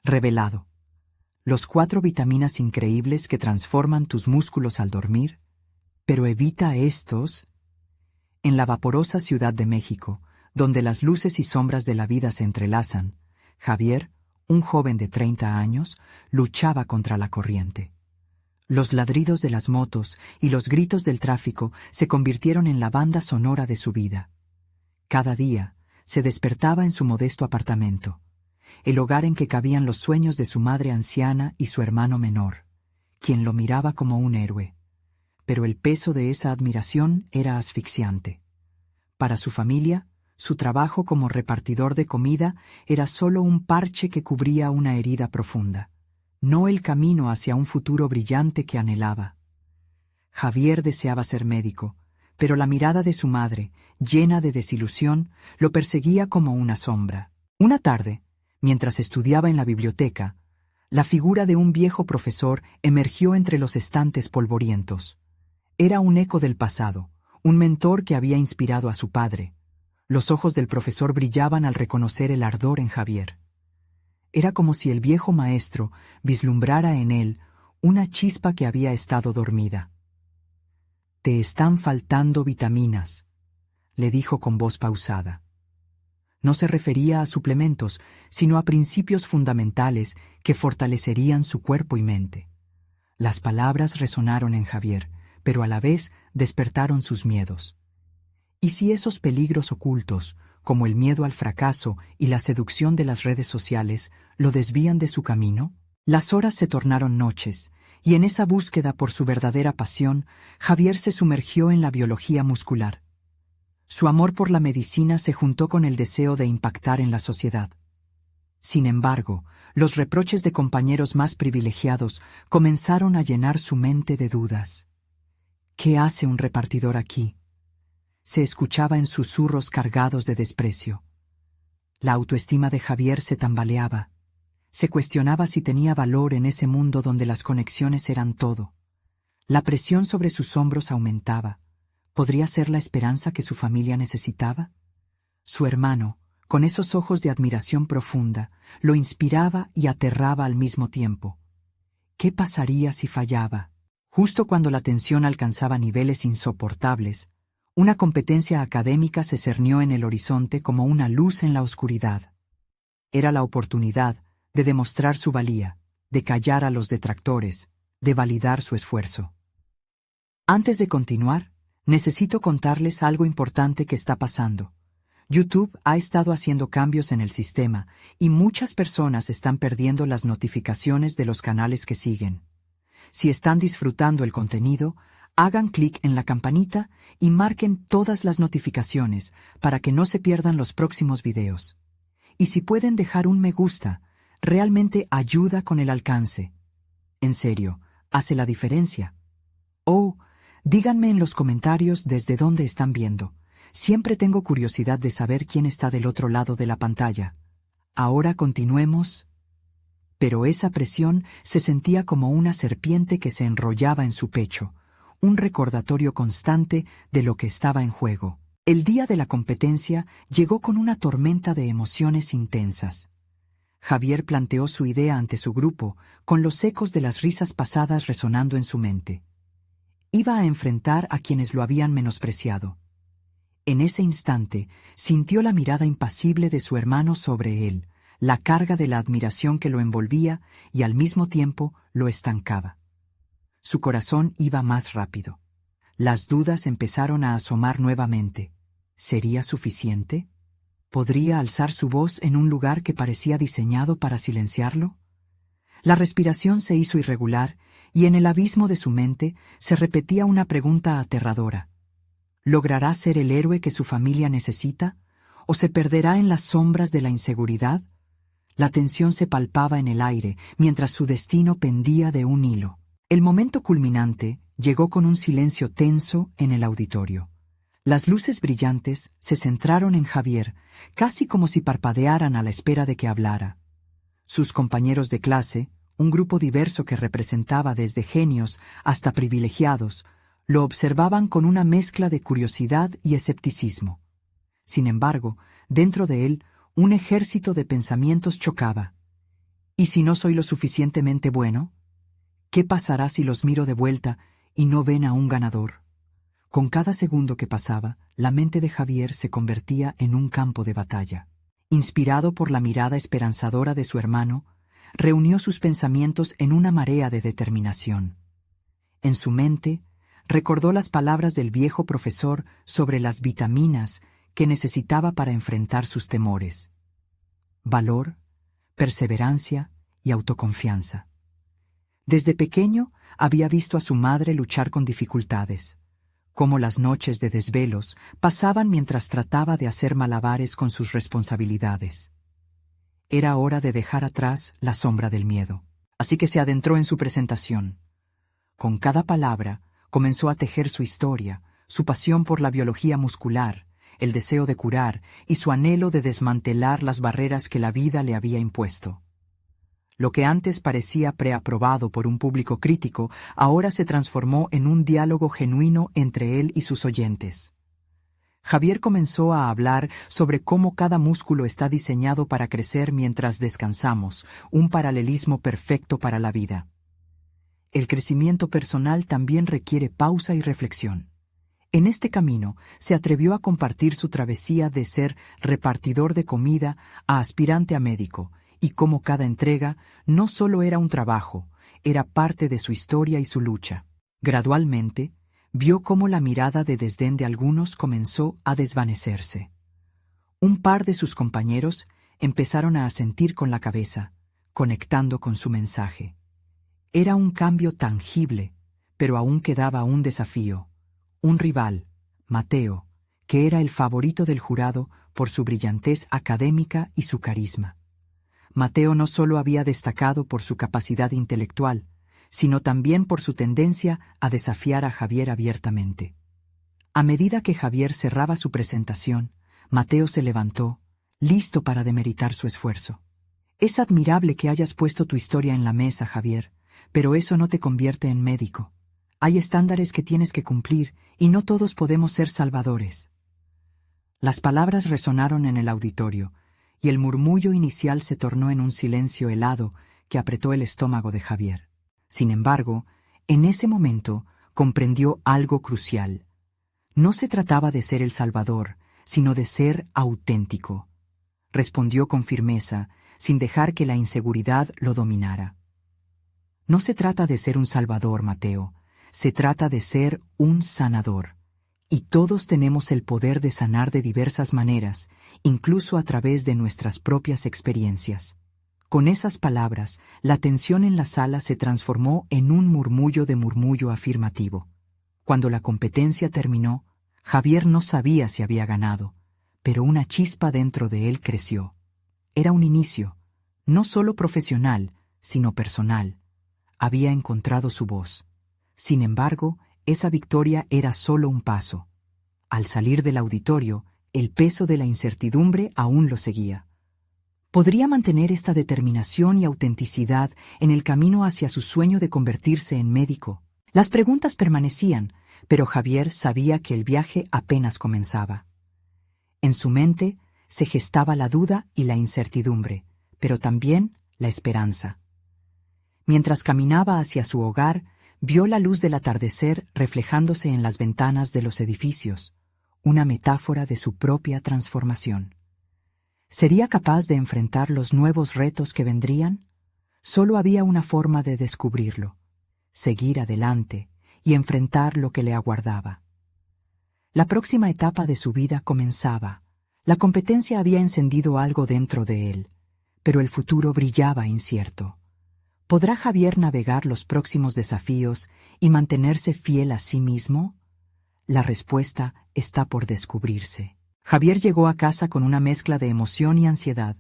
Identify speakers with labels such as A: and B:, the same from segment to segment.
A: Revelado. Los 4 vitaminas increíbles que transforman tus músculos al dormir, pero evita estos. En la vaporosa Ciudad de México, donde las luces y sombras de la vida se entrelazan, Javier, un joven de 30 años, luchaba contra la corriente. Los ladridos de las motos y los gritos del tráfico se convirtieron en la banda sonora de su vida. Cada día se despertaba en su modesto apartamento, el hogar en que cabían los sueños de su madre anciana y su hermano menor, quien lo miraba como un héroe. Pero el peso de esa admiración era asfixiante. Para su familia, su trabajo como repartidor de comida era solo un parche que cubría una herida profunda, no el camino hacia un futuro brillante que anhelaba. Javier deseaba ser médico, pero la mirada de su madre, llena de desilusión, lo perseguía como una sombra. Una tarde, mientras estudiaba en la biblioteca, la figura de un viejo profesor emergió entre los estantes polvorientos. Era un eco del pasado, un mentor que había inspirado a su padre. Los ojos del profesor brillaban al reconocer el ardor en Javier. Era como si el viejo maestro vislumbrara en él una chispa que había estado dormida. «Te están faltando vitaminas», le dijo con voz pausada. No se refería a suplementos, sino a principios fundamentales que fortalecerían su cuerpo y mente. Las palabras resonaron en Javier, pero a la vez despertaron sus miedos. ¿Y si esos peligros ocultos, como el miedo al fracaso y la seducción de las redes sociales, lo desvían de su camino? Las horas se tornaron noches, y en esa búsqueda por su verdadera pasión, Javier se sumergió en la biología muscular. Su amor por la medicina se juntó con el deseo de impactar en la sociedad. Sin embargo, los reproches de compañeros más privilegiados comenzaron a llenar su mente de dudas. «¿Qué hace un repartidor aquí?», se escuchaba en susurros cargados de desprecio. La autoestima de Javier se tambaleaba. Se cuestionaba si tenía valor en ese mundo donde las conexiones eran todo. La presión sobre sus hombros aumentaba. ¿Podría ser la esperanza que su familia necesitaba? Su hermano, con esos ojos de admiración profunda, lo inspiraba y aterraba al mismo tiempo. ¿Qué pasaría si fallaba? Justo cuando la tensión alcanzaba niveles insoportables, una competencia académica se cernió en el horizonte como una luz en la oscuridad. Era la oportunidad de demostrar su valía, de callar a los detractores, de validar su esfuerzo. Antes de continuar, necesito contarles algo importante que está pasando. YouTube ha estado haciendo cambios en el sistema y muchas personas están perdiendo las notificaciones de los canales que siguen. Si están disfrutando el contenido, hagan clic en la campanita y marquen todas las notificaciones para que no se pierdan los próximos videos. Y si pueden dejar un me gusta, realmente ayuda con el alcance. En serio, hace la diferencia. Oh, díganme en los comentarios desde dónde están viendo. Siempre tengo curiosidad de saber quién está del otro lado de la pantalla. Ahora continuemos. Pero esa presión se sentía como una serpiente que se enrollaba en su pecho, un recordatorio constante de lo que estaba en juego. El día de la competencia llegó con una tormenta de emociones intensas. Javier planteó su idea ante su grupo, con los ecos de las risas pasadas resonando en su mente. Iba a enfrentar a quienes lo habían menospreciado. En ese instante sintió la mirada impasible de su hermano sobre él, la carga de la admiración que lo envolvía y al mismo tiempo lo estancaba. Su corazón iba más rápido. Las dudas empezaron a asomar nuevamente. ¿Sería suficiente? ¿Podría alzar su voz en un lugar que parecía diseñado para silenciarlo? La respiración se hizo irregular y en el abismo de su mente se repetía una pregunta aterradora. ¿Logrará ser el héroe que su familia necesita? ¿O se perderá en las sombras de la inseguridad? La tensión se palpaba en el aire mientras su destino pendía de un hilo. El momento culminante llegó con un silencio tenso en el auditorio. Las luces brillantes se centraron en Javier, casi como si parpadearan a la espera de que hablara. Sus compañeros de clase, un grupo diverso que representaba desde genios hasta privilegiados, lo observaban con una mezcla de curiosidad y escepticismo. Sin embargo, dentro de él, un ejército de pensamientos chocaba. ¿Y si no soy lo suficientemente bueno? ¿Qué pasará si los miro de vuelta y no ven a un ganador? Con cada segundo que pasaba, la mente de Javier se convertía en un campo de batalla. Inspirado por la mirada esperanzadora de su hermano, reunió sus pensamientos en una marea de determinación. En su mente, recordó las palabras del viejo profesor sobre las vitaminas que necesitaba para enfrentar sus temores: valor, perseverancia y autoconfianza. Desde pequeño había visto a su madre luchar con dificultades, cómo las noches de desvelos pasaban mientras trataba de hacer malabares con sus responsabilidades. Era hora de dejar atrás la sombra del miedo, así que se adentró en su presentación. Con cada palabra comenzó a tejer su historia, su pasión por la biología muscular, el deseo de curar y su anhelo de desmantelar las barreras que la vida le había impuesto. Lo que antes parecía preaprobado por un público crítico, ahora se transformó en un diálogo genuino entre él y sus oyentes. Javier comenzó a hablar sobre cómo cada músculo está diseñado para crecer mientras descansamos, un paralelismo perfecto para la vida. El crecimiento personal también requiere pausa y reflexión. En este camino, se atrevió a compartir su travesía de ser repartidor de comida a aspirante a médico, y cómo cada entrega no solo era un trabajo, era parte de su historia y su lucha. Gradualmente, vio cómo la mirada de desdén de algunos comenzó a desvanecerse. Un par de sus compañeros empezaron a asentir con la cabeza, conectando con su mensaje. Era un cambio tangible, pero aún quedaba un desafío. Un rival, Mateo, que era el favorito del jurado por su brillantez académica y su carisma. Mateo no solo había destacado por su capacidad intelectual, sino también por su tendencia a desafiar a Javier abiertamente. A medida que Javier cerraba su presentación, Mateo se levantó, listo para demeritar su esfuerzo. Es admirable que hayas puesto tu historia en la mesa, Javier, pero eso no te convierte en médico. Hay estándares que tienes que cumplir y no todos podemos ser salvadores. Las palabras resonaron en el auditorio, y el murmullo inicial se tornó en un silencio helado que apretó el estómago de Javier. Sin embargo, en ese momento comprendió algo crucial. No se trataba de ser el salvador, sino de ser auténtico. Respondió con firmeza, sin dejar que la inseguridad lo dominara. No se trata de ser un salvador, Mateo. Se trata de ser un sanador. Y todos tenemos el poder de sanar de diversas maneras, incluso a través de nuestras propias experiencias. Con esas palabras, la tensión en la sala se transformó en un murmullo de murmullo afirmativo. Cuando la competencia terminó, Javier no sabía si había ganado, pero una chispa dentro de él creció. Era un inicio, no solo profesional, sino personal. Había encontrado su voz. Sin embargo, esa victoria era solo un paso. Al salir del auditorio, el peso de la incertidumbre aún lo seguía. ¿Podría mantener esta determinación y autenticidad en el camino hacia su sueño de convertirse en médico? Las preguntas permanecían, pero Javier sabía que el viaje apenas comenzaba. En su mente se gestaba la duda y la incertidumbre, pero también la esperanza. Mientras caminaba hacia su hogar, vio la luz del atardecer reflejándose en las ventanas de los edificios, una metáfora de su propia transformación. ¿Sería capaz de enfrentar los nuevos retos que vendrían? Solo había una forma de descubrirlo: seguir adelante y enfrentar lo que le aguardaba. La próxima etapa de su vida comenzaba. La competencia había encendido algo dentro de él, pero el futuro brillaba incierto. ¿Podrá Javier navegar los próximos desafíos y mantenerse fiel a sí mismo? La respuesta está por descubrirse. Javier llegó a casa con una mezcla de emoción y ansiedad.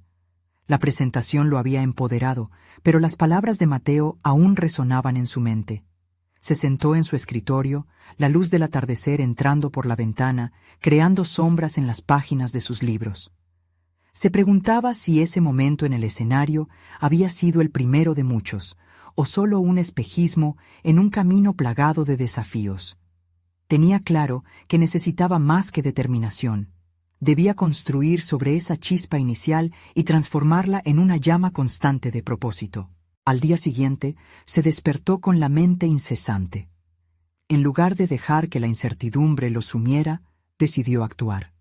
A: La presentación lo había empoderado, pero las palabras de Mateo aún resonaban en su mente. Se sentó en su escritorio, la luz del atardecer entrando por la ventana, creando sombras en las páginas de sus libros. Se preguntaba si ese momento en el escenario había sido el primero de muchos, o solo un espejismo en un camino plagado de desafíos. Tenía claro que necesitaba más que determinación. Debía construir sobre esa chispa inicial y transformarla en una llama constante de propósito. Al día siguiente, se despertó con la mente incesante. En lugar de dejar que la incertidumbre lo sumiera, decidió actuar.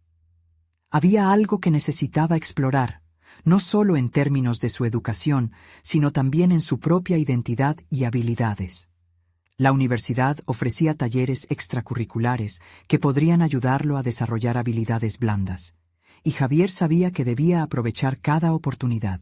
A: Había algo que necesitaba explorar, no solo en términos de su educación, sino también en su propia identidad y habilidades. La universidad ofrecía talleres extracurriculares que podrían ayudarlo a desarrollar habilidades blandas, y Javier sabía que debía aprovechar cada oportunidad.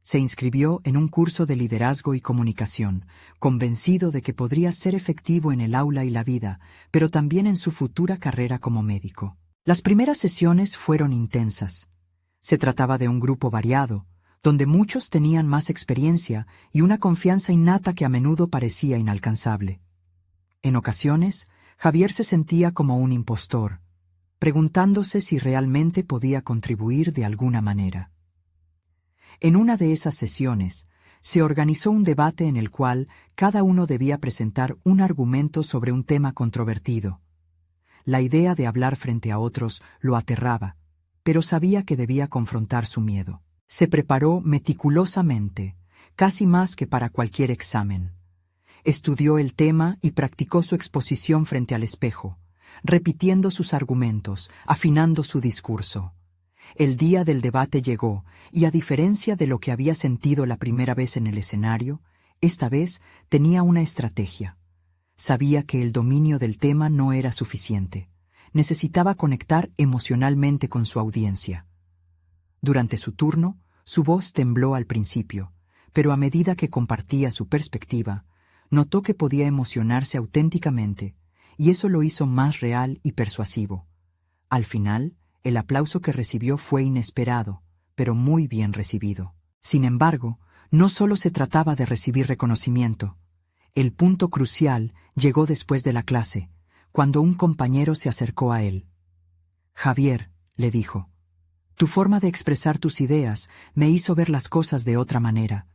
A: Se inscribió en un curso de liderazgo y comunicación, convencido de que podría ser efectivo en el aula y la vida, pero también en su futura carrera como médico. Las primeras sesiones fueron intensas. Se trataba de un grupo variado, donde muchos tenían más experiencia y una confianza innata que a menudo parecía inalcanzable. En ocasiones, Javier se sentía como un impostor, preguntándose si realmente podía contribuir de alguna manera. En una de esas sesiones, se organizó un debate en el cual cada uno debía presentar un argumento sobre un tema controvertido. La idea de hablar frente a otros lo aterraba, pero sabía que debía confrontar su miedo. Se preparó meticulosamente, casi más que para cualquier examen. Estudió el tema y practicó su exposición frente al espejo, repitiendo sus argumentos, afinando su discurso. El día del debate llegó, y a diferencia de lo que había sentido la primera vez en el escenario, esta vez tenía una estrategia. Sabía que el dominio del tema no era suficiente. Necesitaba conectar emocionalmente con su audiencia. Durante su turno, su voz tembló al principio, pero a medida que compartía su perspectiva, notó que podía emocionarse auténticamente, y eso lo hizo más real y persuasivo. Al final, el aplauso que recibió fue inesperado, pero muy bien recibido. Sin embargo, no solo se trataba de recibir reconocimiento. El punto crucial llegó después de la clase, cuando un compañero se acercó a él. «Javier», le dijo, «tu forma de expresar tus ideas me hizo ver las cosas de otra manera.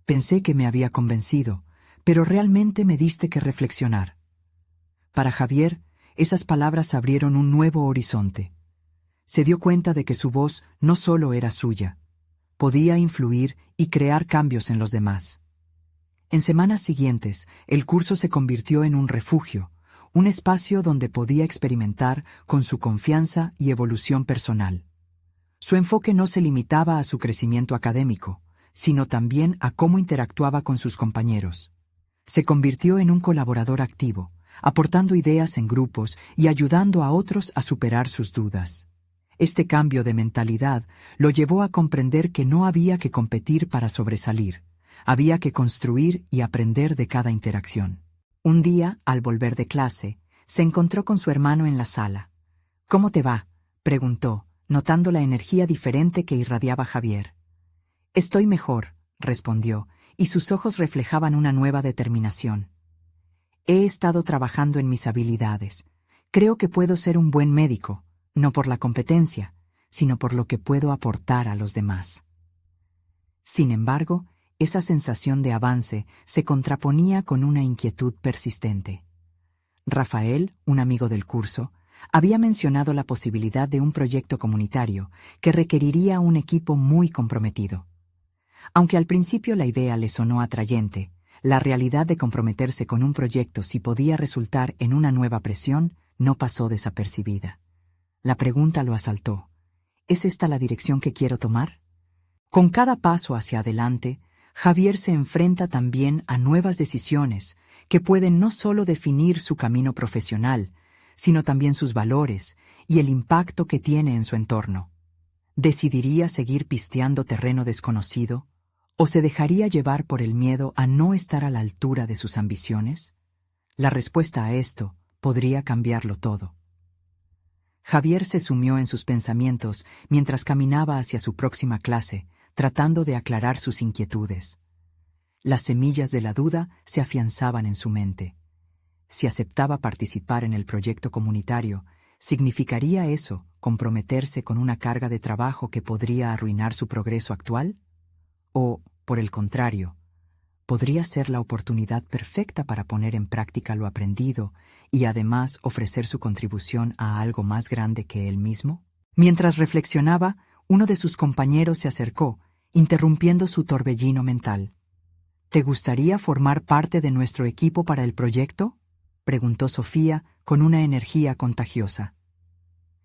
A: Pensé que me había convencido, pero realmente me diste que reflexionar». Para Javier, esas palabras abrieron un nuevo horizonte. Se dio cuenta de que su voz no solo era suya, podía influir y crear cambios en los demás. En semanas siguientes, el curso se convirtió en un refugio, un espacio donde podía experimentar con su confianza y evolución personal. Su enfoque no se limitaba a su crecimiento académico, sino también a cómo interactuaba con sus compañeros. Se convirtió en un colaborador activo, aportando ideas en grupos y ayudando a otros a superar sus dudas. Este cambio de mentalidad lo llevó a comprender que no había que competir para sobresalir. Había que construir y aprender de cada interacción. Un día, al volver de clase, se encontró con su hermano en la sala. «¿Cómo te va?», preguntó, notando la energía diferente que irradiaba Javier. «Estoy mejor», respondió, y sus ojos reflejaban una nueva determinación. «He estado trabajando en mis habilidades. Creo que puedo ser un buen médico, no por la competencia, sino por lo que puedo aportar a los demás». Sin embargo, esa sensación de avance se contraponía con una inquietud persistente. Rafael, un amigo del curso, había mencionado la posibilidad de un proyecto comunitario que requeriría un equipo muy comprometido. Aunque al principio la idea le sonó atrayente, la realidad de comprometerse con un proyecto si podía resultar en una nueva presión no pasó desapercibida. La pregunta lo asaltó. ¿Es esta la dirección que quiero tomar? Con cada paso hacia adelante, Javier se enfrenta también a nuevas decisiones que pueden no solo definir su camino profesional, sino también sus valores y el impacto que tiene en su entorno. ¿Decidiría seguir pisteando terreno desconocido o se dejaría llevar por el miedo a no estar a la altura de sus ambiciones? La respuesta a esto podría cambiarlo todo. Javier se sumió en sus pensamientos mientras caminaba hacia su próxima clase, tratando de aclarar sus inquietudes. Las semillas de la duda se afianzaban en su mente. Si aceptaba participar en el proyecto comunitario, ¿significaría eso comprometerse con una carga de trabajo que podría arruinar su progreso actual? O, por el contrario, ¿podría ser la oportunidad perfecta para poner en práctica lo aprendido y además ofrecer su contribución a algo más grande que él mismo? Mientras reflexionaba, uno de sus compañeros se acercó, interrumpiendo su torbellino mental. ¿Te gustaría formar parte de nuestro equipo para el proyecto?, preguntó Sofía con una energía contagiosa.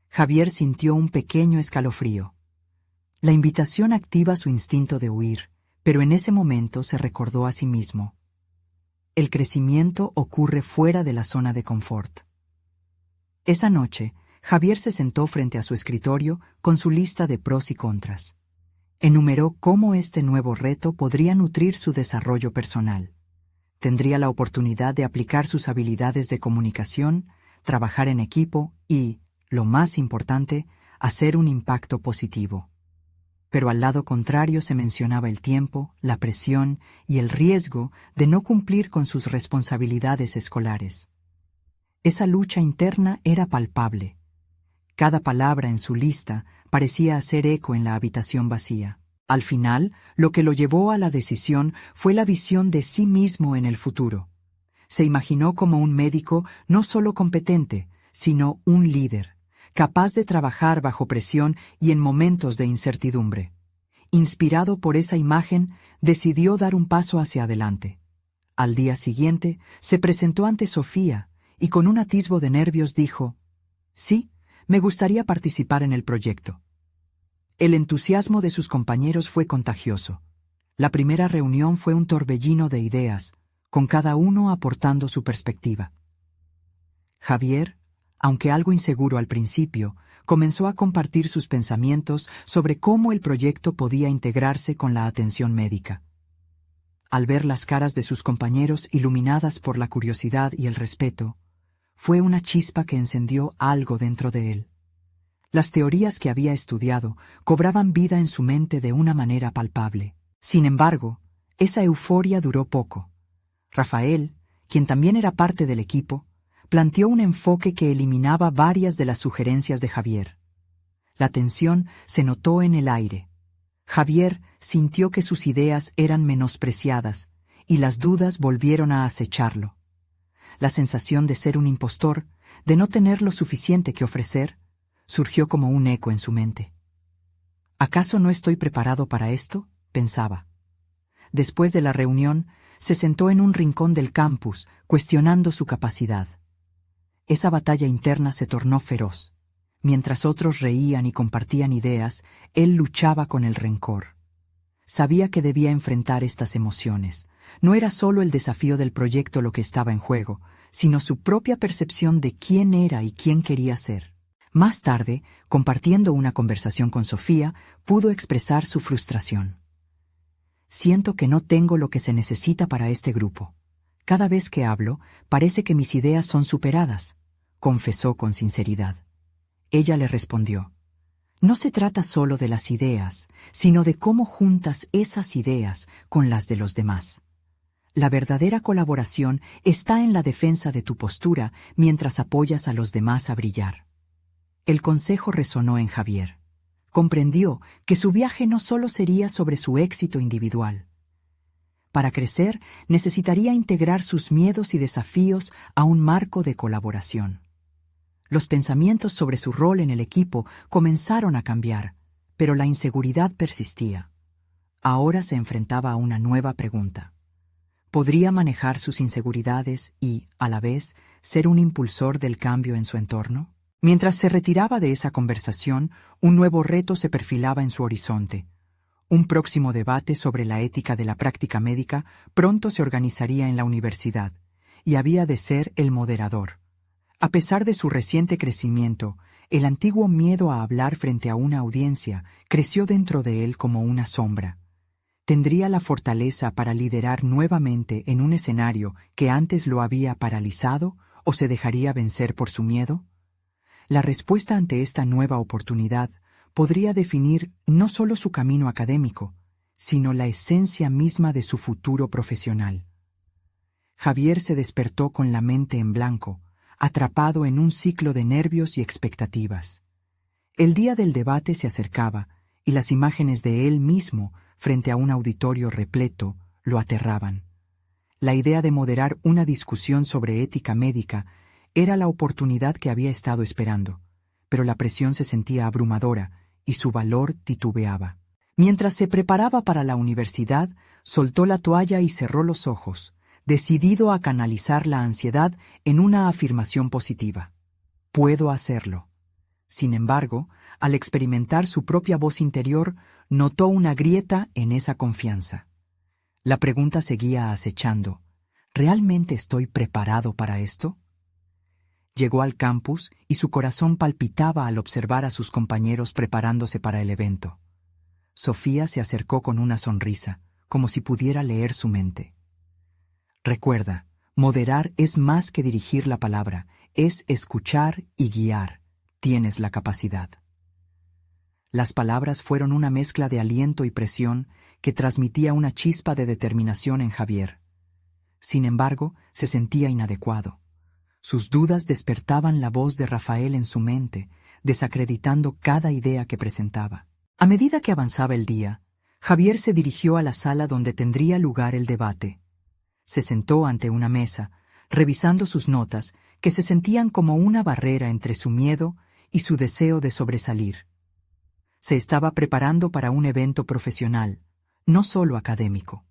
A: Javier sintió un pequeño escalofrío. La invitación activa su instinto de huir, pero en ese momento se recordó a sí mismo. El crecimiento ocurre fuera de la zona de confort. Esa noche, Javier se sentó frente a su escritorio con su lista de pros y contras. Enumeró cómo este nuevo reto podría nutrir su desarrollo personal. Tendría la oportunidad de aplicar sus habilidades de comunicación, trabajar en equipo y, lo más importante, hacer un impacto positivo. Pero al lado contrario se mencionaba el tiempo, la presión y el riesgo de no cumplir con sus responsabilidades escolares. Esa lucha interna era palpable. Cada palabra en su lista parecía hacer eco en la habitación vacía. Al final, lo que lo llevó a la decisión fue la visión de sí mismo en el futuro. Se imaginó como un médico no solo competente, sino un líder, capaz de trabajar bajo presión y en momentos de incertidumbre. Inspirado por esa imagen, decidió dar un paso hacia adelante. Al día siguiente, se presentó ante Sofía y con un atisbo de nervios dijo: «Sí, me gustaría participar en el proyecto». El entusiasmo de sus compañeros fue contagioso. La primera reunión fue un torbellino de ideas, con cada uno aportando su perspectiva. Javier, aunque algo inseguro al principio, comenzó a compartir sus pensamientos sobre cómo el proyecto podía integrarse con la atención médica. Al ver las caras de sus compañeros iluminadas por la curiosidad y el respeto, fue una chispa que encendió algo dentro de él. Las teorías que había estudiado cobraban vida en su mente de una manera palpable. Sin embargo, esa euforia duró poco. Rafael, quien también era parte del equipo, planteó un enfoque que eliminaba varias de las sugerencias de Javier. La tensión se notó en el aire. Javier sintió que sus ideas eran menospreciadas y las dudas volvieron a acecharlo. La sensación de ser un impostor, de no tener lo suficiente que ofrecer, surgió como un eco en su mente. ¿Acaso no estoy preparado para esto?, pensaba. Después de la reunión, se sentó en un rincón del campus, cuestionando su capacidad. Esa batalla interna se tornó feroz. Mientras otros reían y compartían ideas, él luchaba con el rencor. Sabía que debía enfrentar estas emociones. No era solo el desafío del proyecto lo que estaba en juego, sino su propia percepción de quién era y quién quería ser. Más tarde, compartiendo una conversación con Sofía, pudo expresar su frustración. «Siento que no tengo lo que se necesita para este grupo. Cada vez que hablo, parece que mis ideas son superadas», confesó con sinceridad. Ella le respondió: «No se trata solo de las ideas, sino de cómo juntas esas ideas con las de los demás. La verdadera colaboración está en la defensa de tu postura mientras apoyas a los demás a brillar». El consejo resonó en Javier. Comprendió que su viaje no solo sería sobre su éxito individual. Para crecer, necesitaría integrar sus miedos y desafíos a un marco de colaboración. Los pensamientos sobre su rol en el equipo comenzaron a cambiar, pero la inseguridad persistía. Ahora se enfrentaba a una nueva pregunta. ¿Podría manejar sus inseguridades y, a la vez, ser un impulsor del cambio en su entorno? Mientras se retiraba de esa conversación, un nuevo reto se perfilaba en su horizonte. Un próximo debate sobre la ética de la práctica médica pronto se organizaría en la universidad, y había de ser el moderador. A pesar de su reciente crecimiento, el antiguo miedo a hablar frente a una audiencia creció dentro de él como una sombra. ¿Tendría la fortaleza para liderar nuevamente en un escenario que antes lo había paralizado o se dejaría vencer por su miedo? La respuesta ante esta nueva oportunidad podría definir no solo su camino académico, sino la esencia misma de su futuro profesional. Javier se despertó con la mente en blanco, atrapado en un ciclo de nervios y expectativas. El día del debate se acercaba, y las imágenes de él mismo, frente a un auditorio repleto, lo aterraban. La idea de moderar una discusión sobre ética médica era la oportunidad que había estado esperando, pero la presión se sentía abrumadora y su valor titubeaba. Mientras se preparaba para la universidad, soltó la toalla y cerró los ojos, decidido a canalizar la ansiedad en una afirmación positiva. Puedo hacerlo. Sin embargo, al experimentar su propia voz interior, notó una grieta en esa confianza. La pregunta seguía acechando. ¿Realmente estoy preparado para esto? Llegó al campus y su corazón palpitaba al observar a sus compañeros preparándose para el evento. Sofía se acercó con una sonrisa, como si pudiera leer su mente. Recuerda, moderar es más que dirigir la palabra, es escuchar y guiar. Tienes la capacidad. Las palabras fueron una mezcla de aliento y presión que transmitía una chispa de determinación en Javier. Sin embargo, se sentía inadecuado. Sus dudas despertaban la voz de Rafael en su mente, desacreditando cada idea que presentaba. A medida que avanzaba el día, Javier se dirigió a la sala donde tendría lugar el debate. Se sentó ante una mesa, revisando sus notas, que se sentían como una barrera entre su miedo y su deseo de sobresalir. Se estaba preparando para un evento profesional, no solo académico.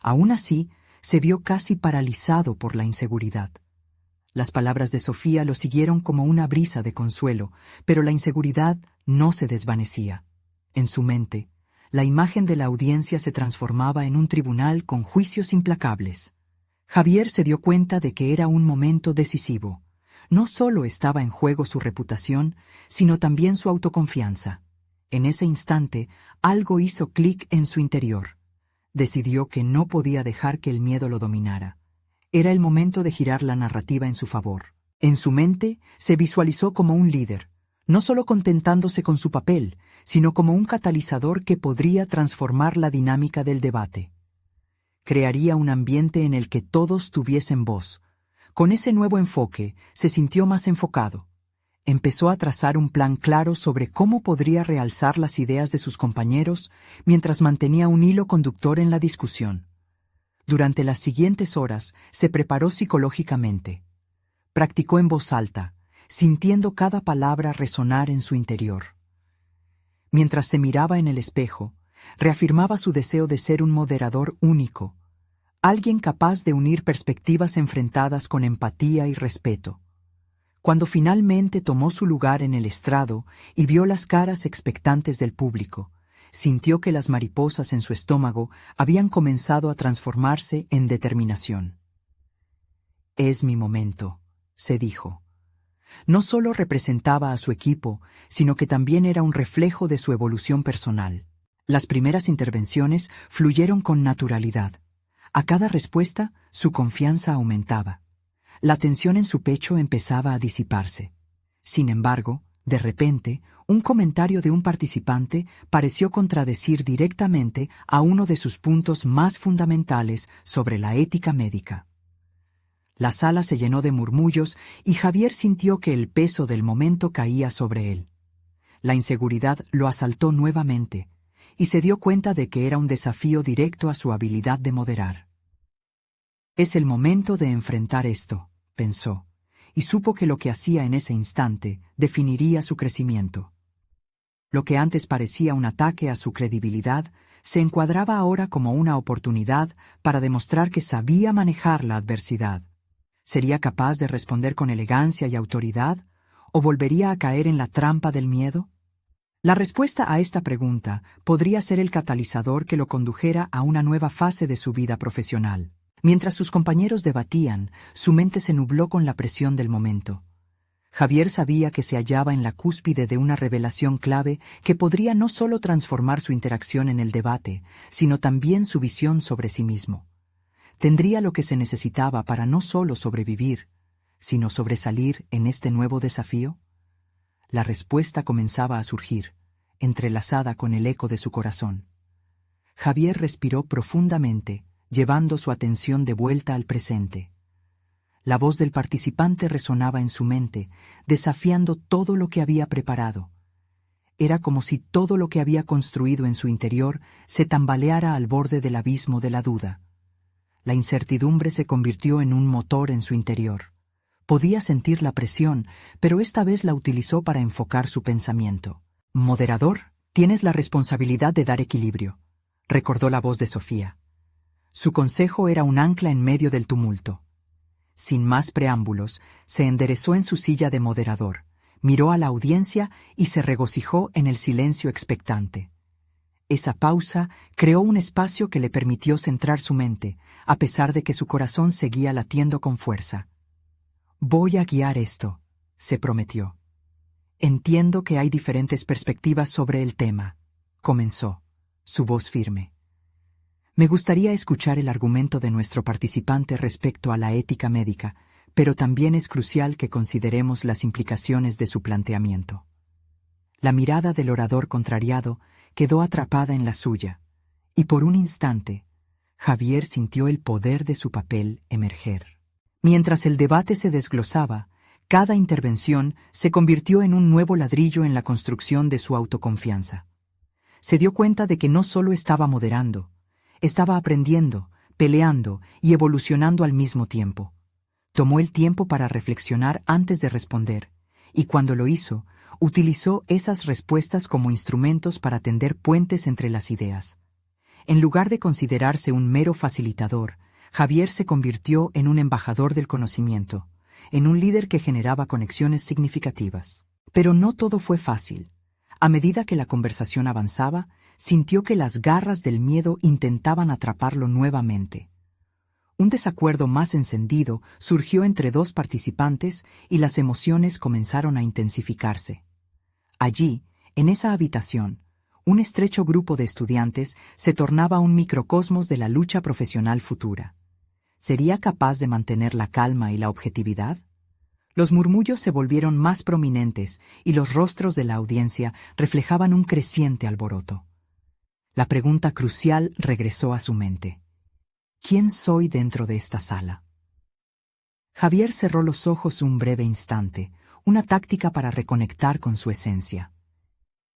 A: Aún así, se vio casi paralizado por la inseguridad. Las palabras de Sofía lo siguieron como una brisa de consuelo, pero la inseguridad no se desvanecía. En su mente, la imagen de la audiencia se transformaba en un tribunal con juicios implacables. Javier se dio cuenta de que era un momento decisivo. No solo estaba en juego su reputación, sino también su autoconfianza. En ese instante, algo hizo clic en su interior. Decidió que no podía dejar que el miedo lo dominara. Era el momento de girar la narrativa en su favor. En su mente, se visualizó como un líder, no solo contentándose con su papel, sino como un catalizador que podría transformar la dinámica del debate. Crearía un ambiente en el que todos tuviesen voz. Con ese nuevo enfoque, se sintió más enfocado. Empezó a trazar un plan claro sobre cómo podría realzar las ideas de sus compañeros mientras mantenía un hilo conductor en la discusión. Durante las siguientes horas se preparó psicológicamente. Practicó en voz alta, sintiendo cada palabra resonar en su interior. Mientras se miraba en el espejo, reafirmaba su deseo de ser un moderador único, alguien capaz de unir perspectivas enfrentadas con empatía y respeto. Cuando finalmente tomó su lugar en el estrado y vio las caras expectantes del público, sintió que las mariposas en su estómago habían comenzado a transformarse en determinación. «Es mi momento», se dijo. No solo representaba a su equipo, sino que también era un reflejo de su evolución personal. Las primeras intervenciones fluyeron con naturalidad. A cada respuesta, su confianza aumentaba. La tensión en su pecho empezaba a disiparse. Sin embargo, de repente, un comentario de un participante pareció contradecir directamente a uno de sus puntos más fundamentales sobre la ética médica. La sala se llenó de murmullos y Javier sintió que el peso del momento caía sobre él. La inseguridad lo asaltó nuevamente y se dio cuenta de que era un desafío directo a su habilidad de moderar. «Es el momento de enfrentar esto», pensó, y supo que lo que hacía en ese instante definiría su crecimiento. Lo que antes parecía un ataque a su credibilidad se encuadraba ahora como una oportunidad para demostrar que sabía manejar la adversidad. ¿Sería capaz de responder con elegancia y autoridad, o volvería a caer en la trampa del miedo? La respuesta a esta pregunta podría ser el catalizador que lo condujera a una nueva fase de su vida profesional. Mientras sus compañeros debatían, su mente se nubló con la presión del momento. Javier sabía que se hallaba en la cúspide de una revelación clave que podría no solo transformar su interacción en el debate, sino también su visión sobre sí mismo. Tendría lo que se necesitaba para no solo sobrevivir, sino sobresalir en este nuevo desafío. La respuesta comenzaba a surgir, entrelazada con el eco de su corazón. Javier respiró profundamente, llevando su atención de vuelta al presente. La voz del participante resonaba en su mente, desafiando todo lo que había preparado. Era como si todo lo que había construido en su interior se tambaleara al borde del abismo de la duda. La incertidumbre se convirtió en un motor en su interior. Podía sentir la presión, pero esta vez la utilizó para enfocar su pensamiento. «Moderador, tienes la responsabilidad de dar equilibrio», recordó la voz de Sofía. Su consejo era un ancla en medio del tumulto. Sin más preámbulos, se enderezó en su silla de moderador, miró a la audiencia y se regocijó en el silencio expectante. Esa pausa creó un espacio que le permitió centrar su mente, a pesar de que su corazón seguía latiendo con fuerza. «Voy a guiar esto», se prometió. «Entiendo que hay diferentes perspectivas sobre el tema», comenzó, su voz firme. «Me gustaría escuchar el argumento de nuestro participante respecto a la ética médica, pero también es crucial que consideremos las implicaciones de su planteamiento». La mirada del orador contrariado quedó atrapada en la suya, y por un instante, Javier sintió el poder de su papel emerger. Mientras el debate se desglosaba, cada intervención se convirtió en un nuevo ladrillo en la construcción de su autoconfianza. Se dio cuenta de que no solo estaba moderando, estaba aprendiendo, peleando y evolucionando al mismo tiempo. Tomó el tiempo para reflexionar antes de responder, y cuando lo hizo, utilizó esas respuestas como instrumentos para tender puentes entre las ideas. En lugar de considerarse un mero facilitador, Javier se convirtió en un embajador del conocimiento, en un líder que generaba conexiones significativas. Pero no todo fue fácil. A medida que la conversación avanzaba, sintió que las garras del miedo intentaban atraparlo nuevamente. Un desacuerdo más encendido surgió entre dos participantes y las emociones comenzaron a intensificarse. Allí, en esa habitación, un estrecho grupo de estudiantes se tornaba un microcosmos de la lucha profesional futura. ¿Sería capaz de mantener la calma y la objetividad? Los murmullos se volvieron más prominentes y los rostros de la audiencia reflejaban un creciente alboroto. La pregunta crucial regresó a su mente. ¿Quién soy dentro de esta sala? Javier cerró los ojos un breve instante, una táctica para reconectar con su esencia.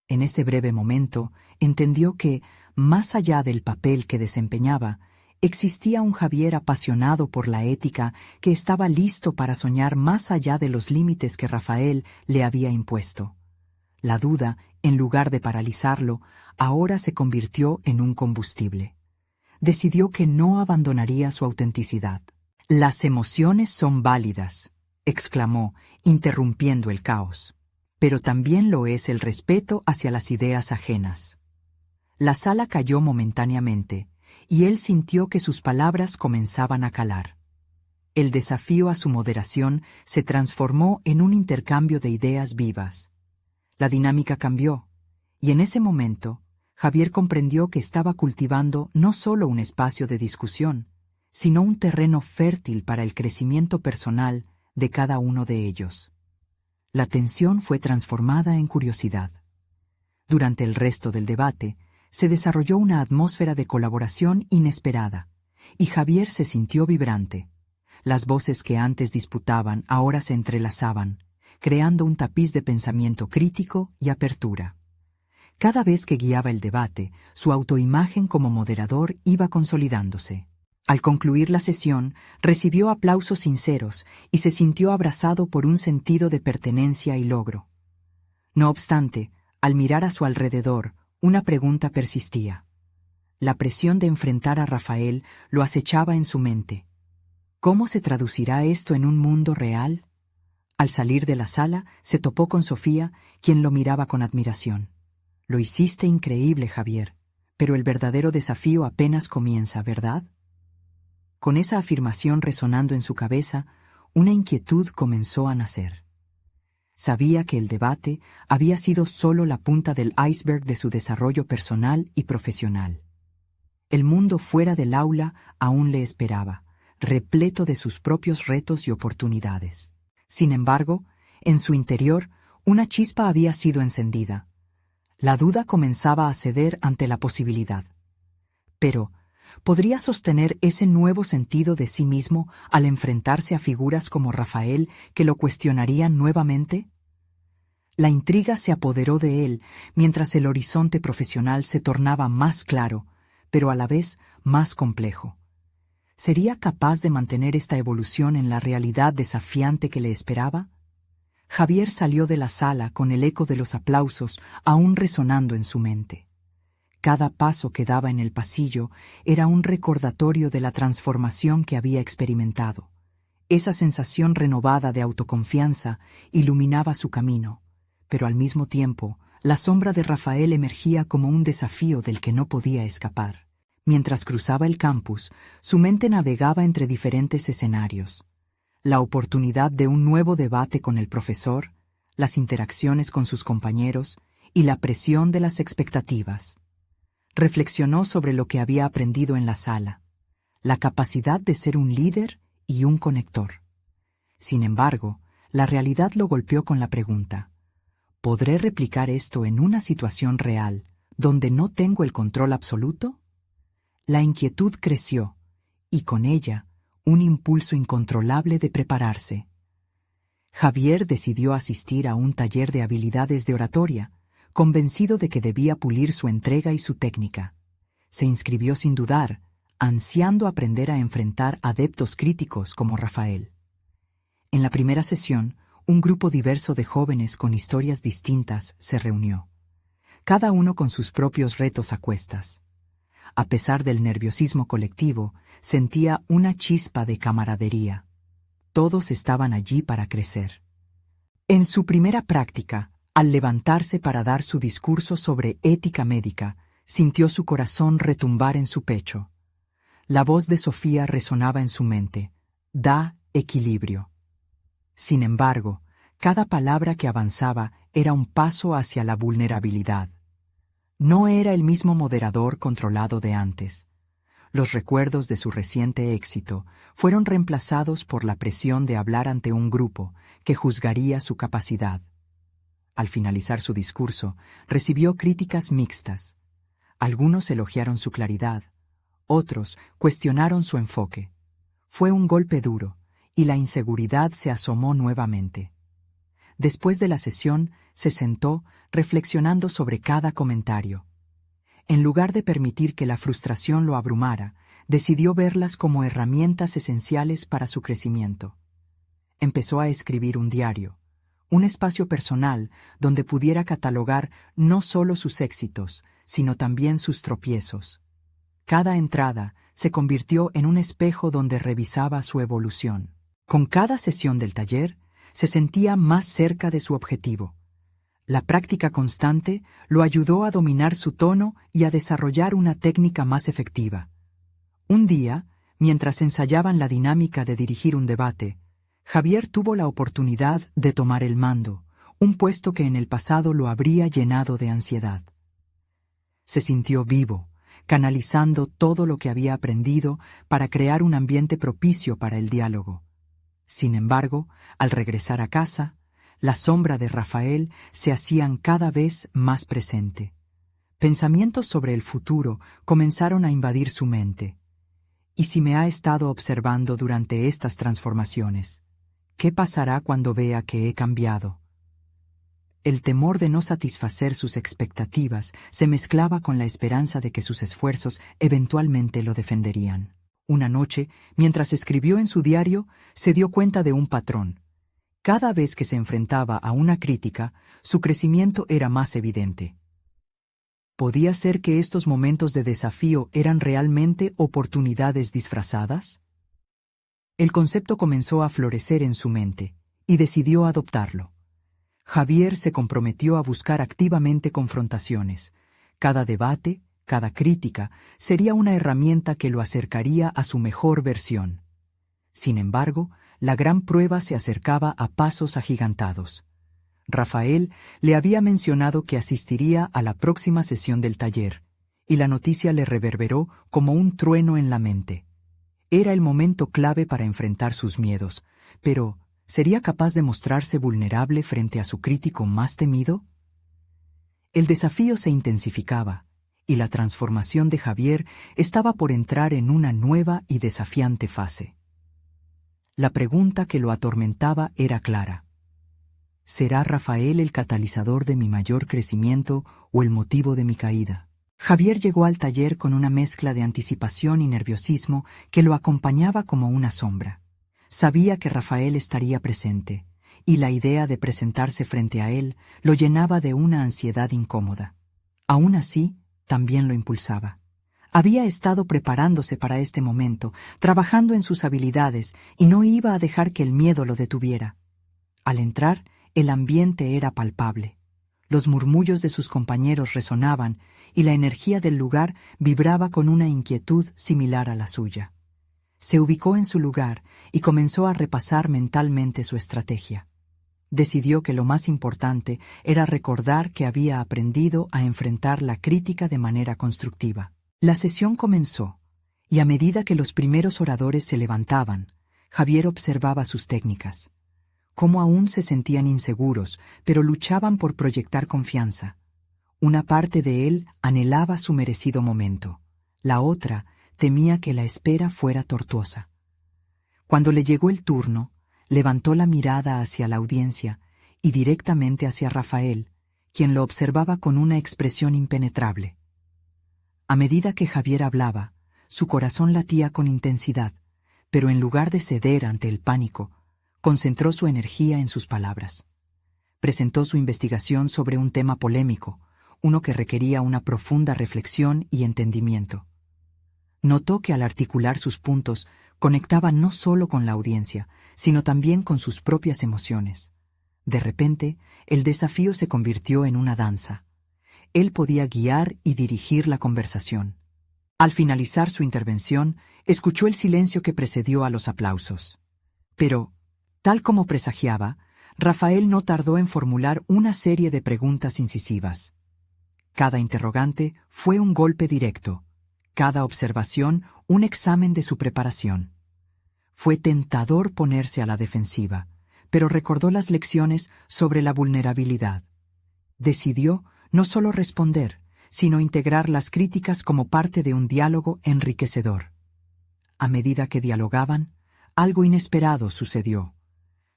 A: En ese breve momento, entendió que, más allá del papel que desempeñaba, existía un Javier apasionado por la ética que estaba listo para soñar más allá de los límites que Rafael le había impuesto. La duda, en lugar de paralizarlo, ahora se convirtió en un combustible. Decidió que no abandonaría su autenticidad. «Las emociones son válidas», exclamó, interrumpiendo el caos. «Pero también lo es el respeto hacia las ideas ajenas». La sala cayó momentáneamente, y él sintió que sus palabras comenzaban a calar. El desafío a su moderación se transformó en un intercambio de ideas vivas. La dinámica cambió, y en ese momento, Javier comprendió que estaba cultivando no solo un espacio de discusión, sino un terreno fértil para el crecimiento personal de cada uno de ellos. La tensión fue transformada en curiosidad. Durante el resto del debate, se desarrolló una atmósfera de colaboración inesperada, y Javier se sintió vibrante. Las voces que antes disputaban ahora se entrelazaban, creando un tapiz de pensamiento crítico y apertura. Cada vez que guiaba el debate, su autoimagen como moderador iba consolidándose. Al concluir la sesión, recibió aplausos sinceros y se sintió abrazado por un sentido de pertenencia y logro. No obstante, al mirar a su alrededor, una pregunta persistía. La presión de enfrentar a Rafael lo acechaba en su mente. ¿Cómo se traducirá esto en un mundo real? Al salir de la sala, se topó con Sofía, quien lo miraba con admiración. «Lo hiciste increíble, Javier, pero el verdadero desafío apenas comienza, ¿verdad?» Con esa afirmación resonando en su cabeza, una inquietud comenzó a nacer. Sabía que el debate había sido solo la punta del iceberg de su desarrollo personal y profesional. El mundo fuera del aula aún le esperaba, repleto de sus propios retos y oportunidades. Sin embargo, en su interior, una chispa había sido encendida. La duda comenzaba a ceder ante la posibilidad. Pero, ¿podría sostener ese nuevo sentido de sí mismo al enfrentarse a figuras como Rafael que lo cuestionarían nuevamente? La intriga se apoderó de él mientras el horizonte profesional se tornaba más claro, pero a la vez más complejo. ¿Sería capaz de mantener esta evolución en la realidad desafiante que le esperaba? Javier salió de la sala con el eco de los aplausos aún resonando en su mente. Cada paso que daba en el pasillo era un recordatorio de la transformación que había experimentado. Esa sensación renovada de autoconfianza iluminaba su camino, pero al mismo tiempo, la sombra de Rafael emergía como un desafío del que no podía escapar. Mientras cruzaba el campus, su mente navegaba entre diferentes escenarios. La oportunidad de un nuevo debate con el profesor, las interacciones con sus compañeros y la presión de las expectativas. Reflexionó sobre lo que había aprendido en la sala, la capacidad de ser un líder y un conector. Sin embargo, la realidad lo golpeó con la pregunta: ¿podré replicar esto en una situación real, donde no tengo el control absoluto? La inquietud creció, y con ella, un impulso incontrolable de prepararse. Javier decidió asistir a un taller de habilidades de oratoria, convencido de que debía pulir su entrega y su técnica. Se inscribió sin dudar, ansiando aprender a enfrentar adeptos críticos como Rafael. En la primera sesión, un grupo diverso de jóvenes con historias distintas se reunió, cada uno con sus propios retos a cuestas. A pesar del nerviosismo colectivo, sentía una chispa de camaradería. Todos estaban allí para crecer. En su primera práctica, al levantarse para dar su discurso sobre ética médica, sintió su corazón retumbar en su pecho. La voz de Sofía resonaba en su mente: da equilibrio. Sin embargo, cada palabra que avanzaba era un paso hacia la vulnerabilidad. No era el mismo moderador controlado de antes. Los recuerdos de su reciente éxito fueron reemplazados por la presión de hablar ante un grupo que juzgaría su capacidad. Al finalizar su discurso, recibió críticas mixtas. Algunos elogiaron su claridad, otros cuestionaron su enfoque. Fue un golpe duro, y la inseguridad se asomó nuevamente. Después de la sesión, se sentó reflexionando sobre cada comentario. En lugar de permitir que la frustración lo abrumara, decidió verlas como herramientas esenciales para su crecimiento. Empezó a escribir un diario, un espacio personal donde pudiera catalogar no solo sus éxitos, sino también sus tropiezos. Cada entrada se convirtió en un espejo donde revisaba su evolución. Con cada sesión del taller, se sentía más cerca de su objetivo. La práctica constante lo ayudó a dominar su tono y a desarrollar una técnica más efectiva. Un día, mientras ensayaban la dinámica de dirigir un debate, Javier tuvo la oportunidad de tomar el mando, un puesto que en el pasado lo habría llenado de ansiedad. Se sintió vivo, canalizando todo lo que había aprendido para crear un ambiente propicio para el diálogo. Sin embargo, al regresar a casa, la sombra de Rafael se hacían cada vez más presente. Pensamientos sobre el futuro comenzaron a invadir su mente. ¿Y si me ha estado observando durante estas transformaciones? ¿Qué pasará cuando vea que he cambiado? El temor de no satisfacer sus expectativas se mezclaba con la esperanza de que sus esfuerzos eventualmente lo defenderían. Una noche, mientras escribió en su diario, se dio cuenta de un patrón. Cada vez que se enfrentaba a una crítica, su crecimiento era más evidente. ¿Podía ser que estos momentos de desafío eran realmente oportunidades disfrazadas? El concepto comenzó a florecer en su mente, y decidió adoptarlo. Javier se comprometió a buscar activamente confrontaciones. Cada debate, cada crítica, sería una herramienta que lo acercaría a su mejor versión. Sin embargo, la gran prueba se acercaba a pasos agigantados. Rafael le había mencionado que asistiría a la próxima sesión del taller, y la noticia le reverberó como un trueno en la mente. Era el momento clave para enfrentar sus miedos, pero ¿sería capaz de mostrarse vulnerable frente a su crítico más temido? El desafío se intensificaba, y la transformación de Javier estaba por entrar en una nueva y desafiante fase. La pregunta que lo atormentaba era clara. ¿Será Rafael el catalizador de mi mayor crecimiento o el motivo de mi caída? Javier llegó al taller con una mezcla de anticipación y nerviosismo que lo acompañaba como una sombra. Sabía que Rafael estaría presente, y la idea de presentarse frente a él lo llenaba de una ansiedad incómoda. Aún así, también lo impulsaba. Había estado preparándose para este momento, trabajando en sus habilidades, y no iba a dejar que el miedo lo detuviera. Al entrar, el ambiente era palpable. Los murmullos de sus compañeros resonaban, y la energía del lugar vibraba con una inquietud similar a la suya. Se ubicó en su lugar y comenzó a repasar mentalmente su estrategia. Decidió que lo más importante era recordar que había aprendido a enfrentar la crítica de manera constructiva. La sesión comenzó, y a medida que los primeros oradores se levantaban, Javier observaba sus técnicas. Cómo aún se sentían inseguros, pero luchaban por proyectar confianza. Una parte de él anhelaba su merecido momento, la otra temía que la espera fuera tortuosa. Cuando le llegó el turno, levantó la mirada hacia la audiencia y directamente hacia Rafael, quien lo observaba con una expresión impenetrable. A medida que Javier hablaba, su corazón latía con intensidad, pero en lugar de ceder ante el pánico, concentró su energía en sus palabras. Presentó su investigación sobre un tema polémico, uno que requería una profunda reflexión y entendimiento. Notó que al articular sus puntos conectaba no solo con la audiencia, sino también con sus propias emociones. De repente, el desafío se convirtió en una danza. Él podía guiar y dirigir la conversación. Al finalizar su intervención, escuchó el silencio que precedió a los aplausos. Pero, tal como presagiaba, Rafael no tardó en formular una serie de preguntas incisivas. Cada interrogante fue un golpe directo, cada observación un examen de su preparación. Fue tentador ponerse a la defensiva, pero recordó las lecciones sobre la vulnerabilidad. Decidió no solo responder, sino integrar las críticas como parte de un diálogo enriquecedor. A medida que dialogaban, algo inesperado sucedió.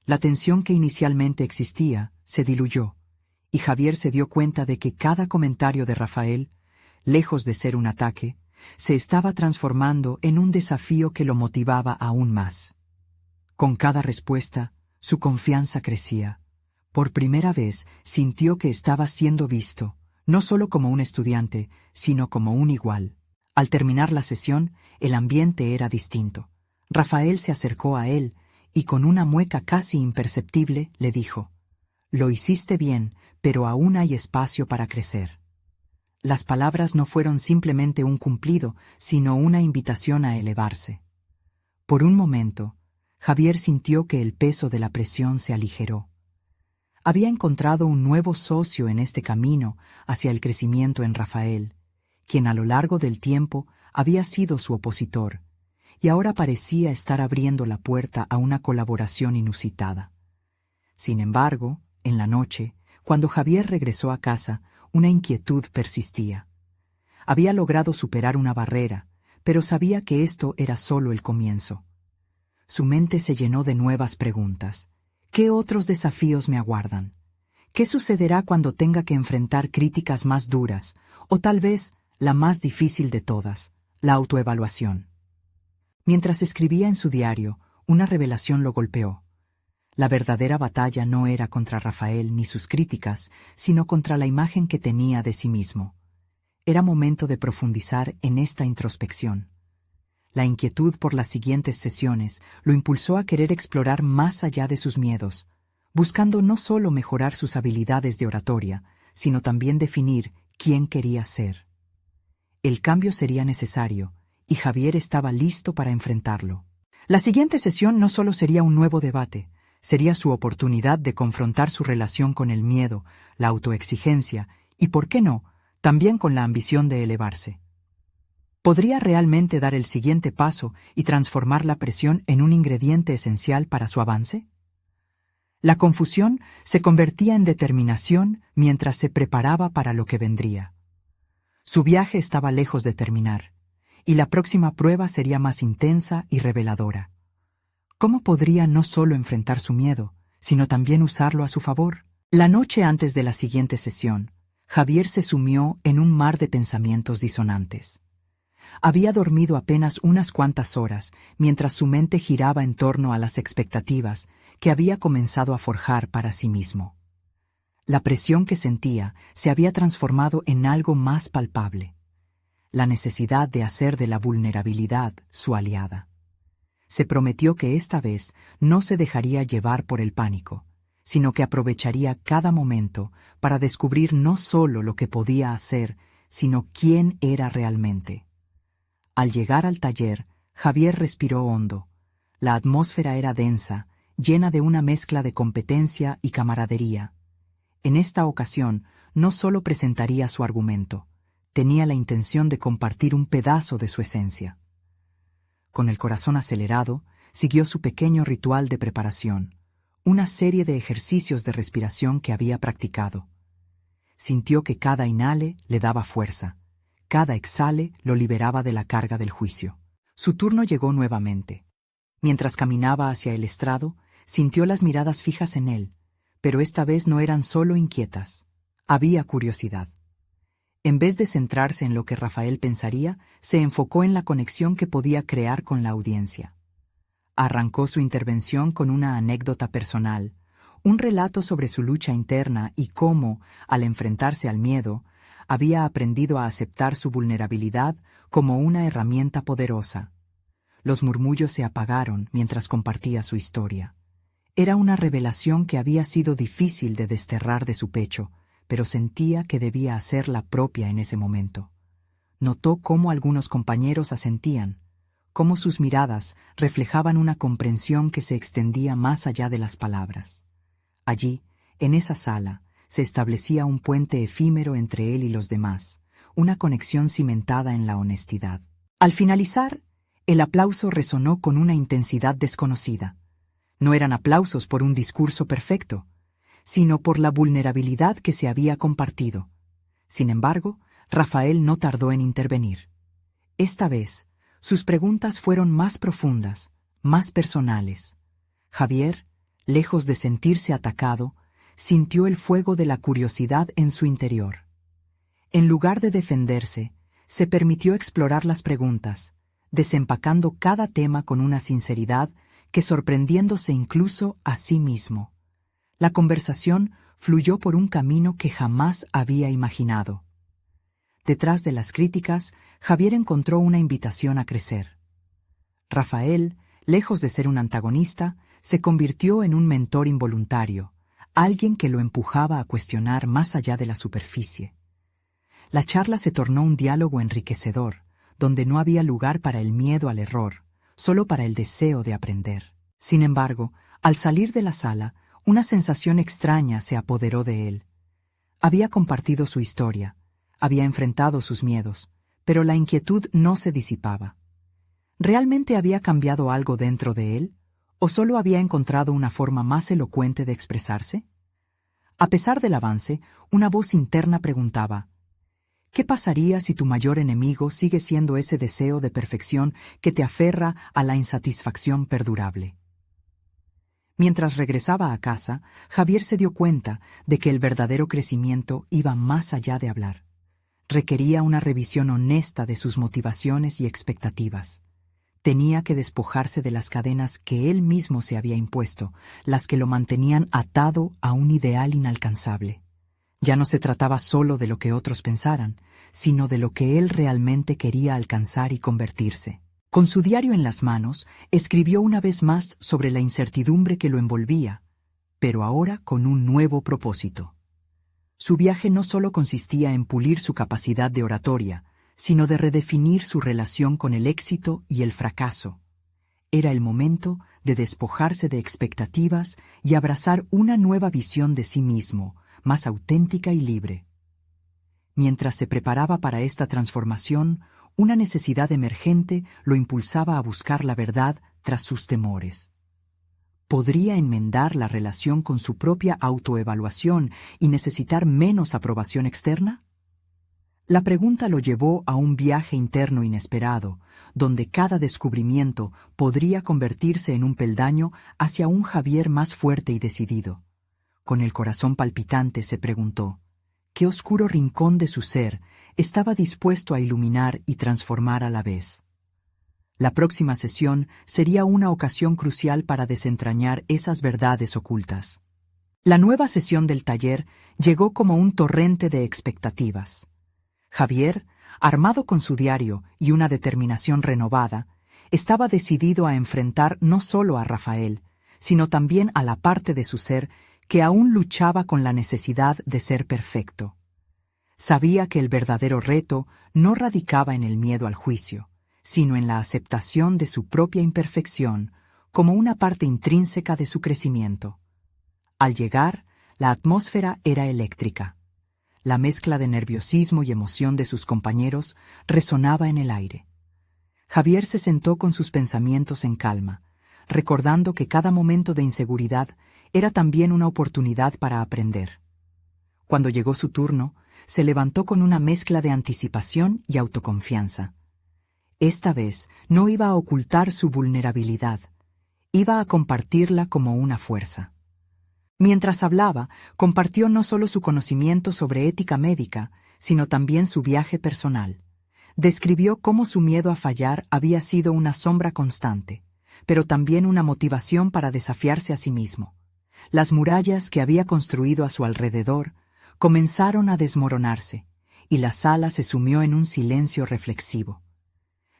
A: La tensión que inicialmente existía se diluyó, y Javier se dio cuenta de que cada comentario de Rafael, lejos de ser un ataque, se estaba transformando en un desafío que lo motivaba aún más. Con cada respuesta, su confianza crecía. Por primera vez sintió que estaba siendo visto, no solo como un estudiante, sino como un igual. Al terminar la sesión, el ambiente era distinto. Rafael se acercó a él y con una mueca casi imperceptible le dijo: «Lo hiciste bien, pero aún hay espacio para crecer». Las palabras no fueron simplemente un cumplido, sino una invitación a elevarse. Por un momento, Javier sintió que el peso de la presión se aligeró. Había encontrado un nuevo socio en este camino hacia el crecimiento en Rafael, quien a lo largo del tiempo había sido su opositor, y ahora parecía estar abriendo la puerta a una colaboración inusitada. Sin embargo, en la noche, cuando Javier regresó a casa, una inquietud persistía. Había logrado superar una barrera, pero sabía que esto era solo el comienzo. Su mente se llenó de nuevas preguntas. ¿Qué otros desafíos me aguardan? ¿Qué sucederá cuando tenga que enfrentar críticas más duras, o tal vez la más difícil de todas, la autoevaluación? Mientras escribía en su diario, una revelación lo golpeó. La verdadera batalla no era contra Rafael ni sus críticas, sino contra la imagen que tenía de sí mismo. Era momento de profundizar en esta introspección. La inquietud por las siguientes sesiones lo impulsó a querer explorar más allá de sus miedos, buscando no solo mejorar sus habilidades de oratoria, sino también definir quién quería ser. El cambio sería necesario, y Javier estaba listo para enfrentarlo. La siguiente sesión no solo sería un nuevo debate, sería su oportunidad de confrontar su relación con el miedo, la autoexigencia y, ¿por qué no?, también con la ambición de elevarse. ¿Podría realmente dar el siguiente paso y transformar la presión en un ingrediente esencial para su avance? La confusión se convertía en determinación mientras se preparaba para lo que vendría. Su viaje estaba lejos de terminar, y la próxima prueba sería más intensa y reveladora. ¿Cómo podría no solo enfrentar su miedo, sino también usarlo a su favor? La noche antes de la siguiente sesión, Javier se sumió en un mar de pensamientos disonantes. Había dormido apenas unas cuantas horas mientras su mente giraba en torno a las expectativas que había comenzado a forjar para sí mismo. La presión que sentía se había transformado en algo más palpable: la necesidad de hacer de la vulnerabilidad su aliada. Se prometió que esta vez no se dejaría llevar por el pánico, sino que aprovecharía cada momento para descubrir no solo lo que podía hacer, sino quién era realmente. Al llegar al taller, Javier respiró hondo. La atmósfera era densa, llena de una mezcla de competencia y camaradería. En esta ocasión, no solo presentaría su argumento, tenía la intención de compartir un pedazo de su esencia. Con el corazón acelerado, siguió su pequeño ritual de preparación, una serie de ejercicios de respiración que había practicado. Sintió que cada inhale le daba fuerza, cada exhale lo liberaba de la carga del juicio. Su turno llegó nuevamente. Mientras caminaba hacia el estrado, sintió las miradas fijas en él, pero esta vez no eran solo inquietas. Había curiosidad. En vez de centrarse en lo que Rafael pensaría, se enfocó en la conexión que podía crear con la audiencia. Arrancó su intervención con una anécdota personal, un relato sobre su lucha interna y cómo, al enfrentarse al miedo, había aprendido a aceptar su vulnerabilidad como una herramienta poderosa. Los murmullos se apagaron mientras compartía su historia. Era una revelación que había sido difícil de desterrar de su pecho, pero sentía que debía hacerla propia en ese momento. Notó cómo algunos compañeros asentían, cómo sus miradas reflejaban una comprensión que se extendía más allá de las palabras. Allí, en esa sala, se establecía un puente efímero entre él y los demás, una conexión cimentada en la honestidad. Al finalizar, el aplauso resonó con una intensidad desconocida. No eran aplausos por un discurso perfecto, sino por la vulnerabilidad que se había compartido. Sin embargo, Rafael no tardó en intervenir. Esta vez, sus preguntas fueron más profundas, más personales. Javier, lejos de sentirse atacado, sintió el fuego de la curiosidad en su interior. En lugar de defenderse, se permitió explorar las preguntas, desempacando cada tema con una sinceridad que sorprendiéndose incluso a sí mismo. La conversación fluyó por un camino que jamás había imaginado. Detrás de las críticas, Javier encontró una invitación a crecer. Rafael, lejos de ser un antagonista, se convirtió en un mentor involuntario, alguien que lo empujaba a cuestionar más allá de la superficie. La charla se tornó un diálogo enriquecedor, donde no había lugar para el miedo al error, solo para el deseo de aprender. Sin embargo, al salir de la sala, una sensación extraña se apoderó de él. Había compartido su historia, había enfrentado sus miedos, pero la inquietud no se disipaba. ¿Realmente había cambiado algo dentro de él? ¿O solo había encontrado una forma más elocuente de expresarse? A pesar del avance, una voz interna preguntaba: ¿qué pasaría si tu mayor enemigo sigue siendo ese deseo de perfección que te aferra a la insatisfacción perdurable? Mientras regresaba a casa, Javier se dio cuenta de que el verdadero crecimiento iba más allá de hablar. Requería una revisión honesta de sus motivaciones y expectativas. Tenía que despojarse de las cadenas que él mismo se había impuesto, las que lo mantenían atado a un ideal inalcanzable. Ya no se trataba solo de lo que otros pensaran, sino de lo que él realmente quería alcanzar y convertirse. Con su diario en las manos, escribió una vez más sobre la incertidumbre que lo envolvía, pero ahora con un nuevo propósito. Su viaje no solo consistía en pulir su capacidad de oratoria, sino de redefinir su relación con el éxito y el fracaso. Era el momento de despojarse de expectativas y abrazar una nueva visión de sí mismo, más auténtica y libre. Mientras se preparaba para esta transformación, una necesidad emergente lo impulsaba a buscar la verdad tras sus temores. ¿Podría enmendar la relación con su propia autoevaluación y necesitar menos aprobación externa? La pregunta lo llevó a un viaje interno inesperado, donde cada descubrimiento podría convertirse en un peldaño hacia un Javier más fuerte y decidido. Con el corazón palpitante se preguntó: qué oscuro rincón de su ser estaba dispuesto a iluminar y transformar a la vez. La próxima sesión sería una ocasión crucial para desentrañar esas verdades ocultas. La nueva sesión del taller llegó como un torrente de expectativas. Javier, armado con su diario y una determinación renovada, estaba decidido a enfrentar no solo a Rafael, sino también a la parte de su ser que aún luchaba con la necesidad de ser perfecto. Sabía que el verdadero reto no radicaba en el miedo al juicio, sino en la aceptación de su propia imperfección como una parte intrínseca de su crecimiento. Al llegar, la atmósfera era eléctrica. La mezcla de nerviosismo y emoción de sus compañeros resonaba en el aire. Javier se sentó con sus pensamientos en calma, recordando que cada momento de inseguridad era también una oportunidad para aprender. Cuando llegó su turno, se levantó con una mezcla de anticipación y autoconfianza. Esta vez no iba a ocultar su vulnerabilidad, iba a compartirla como una fuerza. Mientras hablaba, compartió no solo su conocimiento sobre ética médica, sino también su viaje personal. Describió cómo su miedo a fallar había sido una sombra constante, pero también una motivación para desafiarse a sí mismo. Las murallas que había construido a su alrededor comenzaron a desmoronarse, y la sala se sumió en un silencio reflexivo.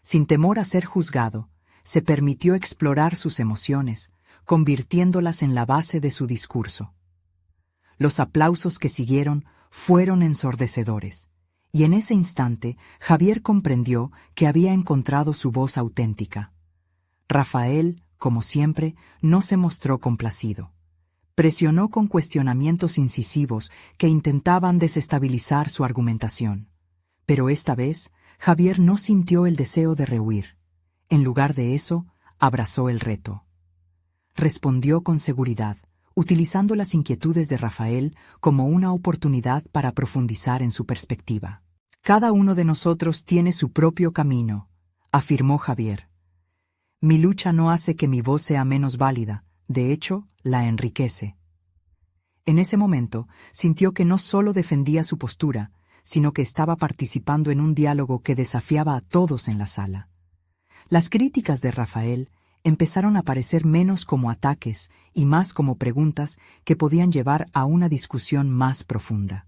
A: Sin temor a ser juzgado, se permitió explorar sus emociones, convirtiéndolas en la base de su discurso. Los aplausos que siguieron fueron ensordecedores, y en ese instante Javier comprendió que había encontrado su voz auténtica. Rafael, como siempre, no se mostró complacido. Presionó con cuestionamientos incisivos que intentaban desestabilizar su argumentación. Pero esta vez, Javier no sintió el deseo de rehuir. En lugar de eso, abrazó el reto. Respondió con seguridad, utilizando las inquietudes de Rafael como una oportunidad para profundizar en su perspectiva. Cada uno de nosotros tiene su propio camino, afirmó Javier. Mi lucha no hace que mi voz sea menos válida, de hecho, la enriquece. En ese momento, sintió que no solo defendía su postura, sino que estaba participando en un diálogo que desafiaba a todos en la sala. Las críticas de Rafael empezaron a parecer menos como ataques y más como preguntas que podían llevar a una discusión más profunda.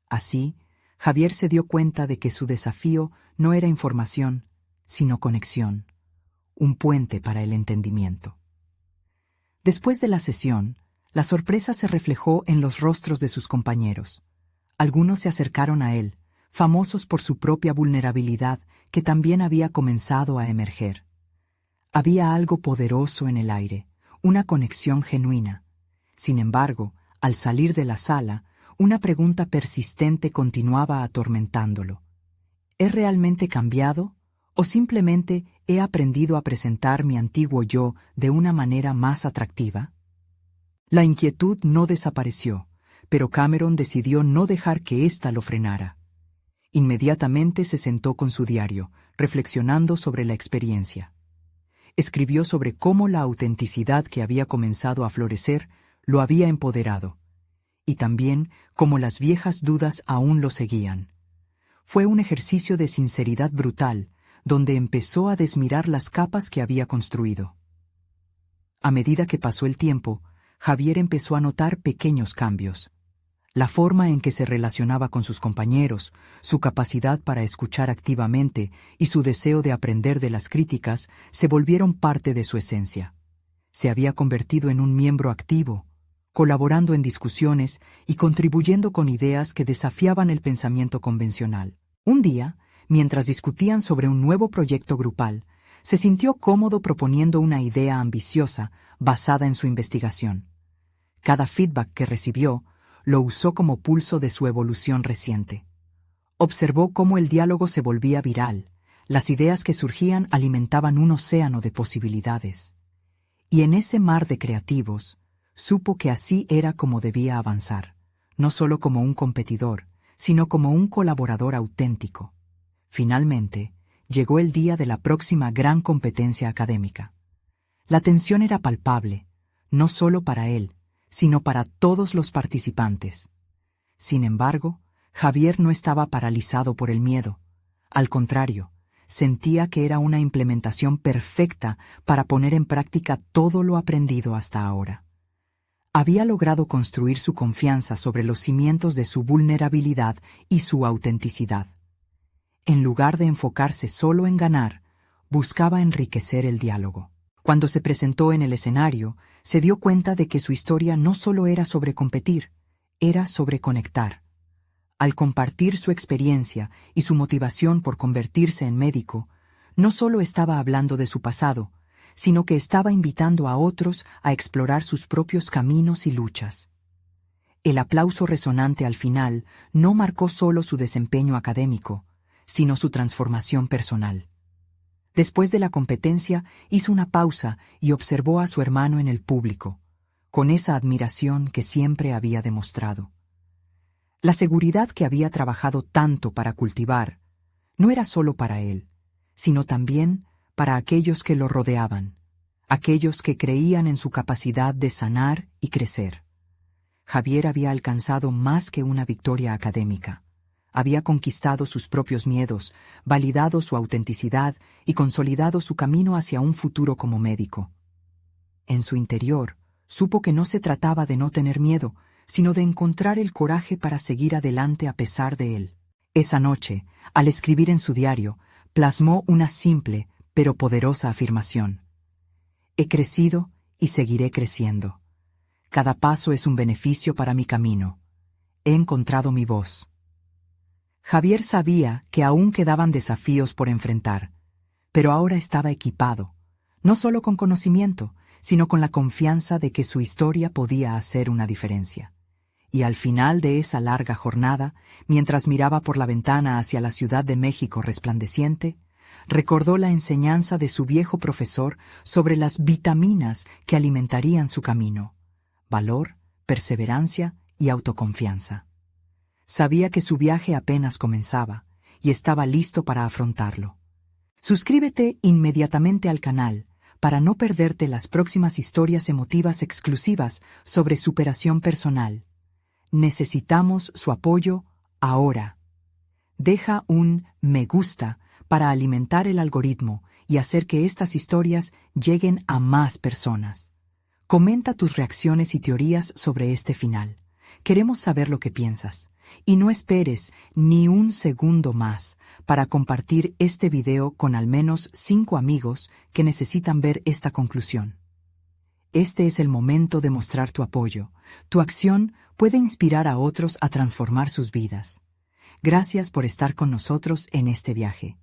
A: Así, Javier se dio cuenta de que su desafío no era información, sino conexión, un puente para el entendimiento. Después de la sesión, la sorpresa se reflejó en los rostros de sus compañeros. Algunos se acercaron a él, famosos por su propia vulnerabilidad que también había comenzado a emerger. Había algo poderoso en el aire, una conexión genuina. Sin embargo, al salir de la sala, una pregunta persistente continuaba atormentándolo. ¿He realmente cambiado? ¿O simplemente he aprendido a presentar mi antiguo yo de una manera más atractiva? La inquietud no desapareció, pero Cameron decidió no dejar que ésta lo frenara. Inmediatamente se sentó con su diario, reflexionando sobre la experiencia. Escribió sobre cómo la autenticidad que había comenzado a florecer lo había empoderado, y también cómo las viejas dudas aún lo seguían. Fue un ejercicio de sinceridad brutal, donde empezó a desmirar las capas que había construido. A medida que pasó el tiempo, Javier empezó a notar pequeños cambios. La forma en que se relacionaba con sus compañeros, su capacidad para escuchar activamente y su deseo de aprender de las críticas se volvieron parte de su esencia. Se había convertido en un miembro activo, colaborando en discusiones y contribuyendo con ideas que desafiaban el pensamiento convencional. Un día, mientras discutían sobre un nuevo proyecto grupal, se sintió cómodo proponiendo una idea ambiciosa basada en su investigación. Cada feedback que recibió lo usó como pulso de su evolución reciente. Observó cómo el diálogo se volvía viral, las ideas que surgían alimentaban un océano de posibilidades. Y en ese mar de creativos, supo que así era como debía avanzar, no solo como un competidor, sino como un colaborador auténtico. Finalmente, llegó el día de la próxima gran competencia académica. La tensión era palpable, no solo para él, sino para todos los participantes. Sin embargo, Javier no estaba paralizado por el miedo. Al contrario, sentía que era una implementación perfecta para poner en práctica todo lo aprendido hasta ahora. Había logrado construir su confianza sobre los cimientos de su vulnerabilidad y su autenticidad. En lugar de enfocarse solo en ganar, buscaba enriquecer el diálogo. Cuando se presentó en el escenario, se dio cuenta de que su historia no solo era sobre competir, era sobre conectar. Al compartir su experiencia y su motivación por convertirse en médico, no solo estaba hablando de su pasado, sino que estaba invitando a otros a explorar sus propios caminos y luchas. El aplauso resonante al final no marcó solo su desempeño académico, sino su transformación personal. Después de la competencia, hizo una pausa y observó a su hermano en el público, con esa admiración que siempre había demostrado. La seguridad que había trabajado tanto para cultivar no era solo para él, sino también para aquellos que lo rodeaban, aquellos que creían en su capacidad de sanar y crecer. Javier había alcanzado más que una victoria académica. Había conquistado sus propios miedos, validado su autenticidad y consolidado su camino hacia un futuro como médico. En su interior, supo que no se trataba de no tener miedo, sino de encontrar el coraje para seguir adelante a pesar de él. Esa noche, al escribir en su diario, plasmó una simple pero poderosa afirmación. He crecido y seguiré creciendo. Cada paso es un beneficio para mi camino. He encontrado mi voz. Javier sabía que aún quedaban desafíos por enfrentar, pero ahora estaba equipado, no solo con conocimiento, sino con la confianza de que su historia podía hacer una diferencia. Y al final de esa larga jornada, mientras miraba por la ventana hacia la Ciudad de México resplandeciente, recordó la enseñanza de su viejo profesor sobre las vitaminas que alimentarían su camino: valor, perseverancia y autoconfianza. Sabía que su viaje apenas comenzaba y estaba listo para afrontarlo. Suscríbete inmediatamente al canal para no perderte las próximas historias emotivas exclusivas sobre superación personal. Necesitamos su apoyo ahora. Deja un me gusta para alimentar el algoritmo y hacer que estas historias lleguen a más personas. Comenta tus reacciones y teorías sobre este final. Queremos saber lo que piensas. Y no esperes ni un segundo más para compartir este video con al menos 5 amigos que necesitan ver esta conclusión. Este es el momento de mostrar tu apoyo. Tu acción puede inspirar a otros a transformar sus vidas. Gracias por estar con nosotros en este viaje.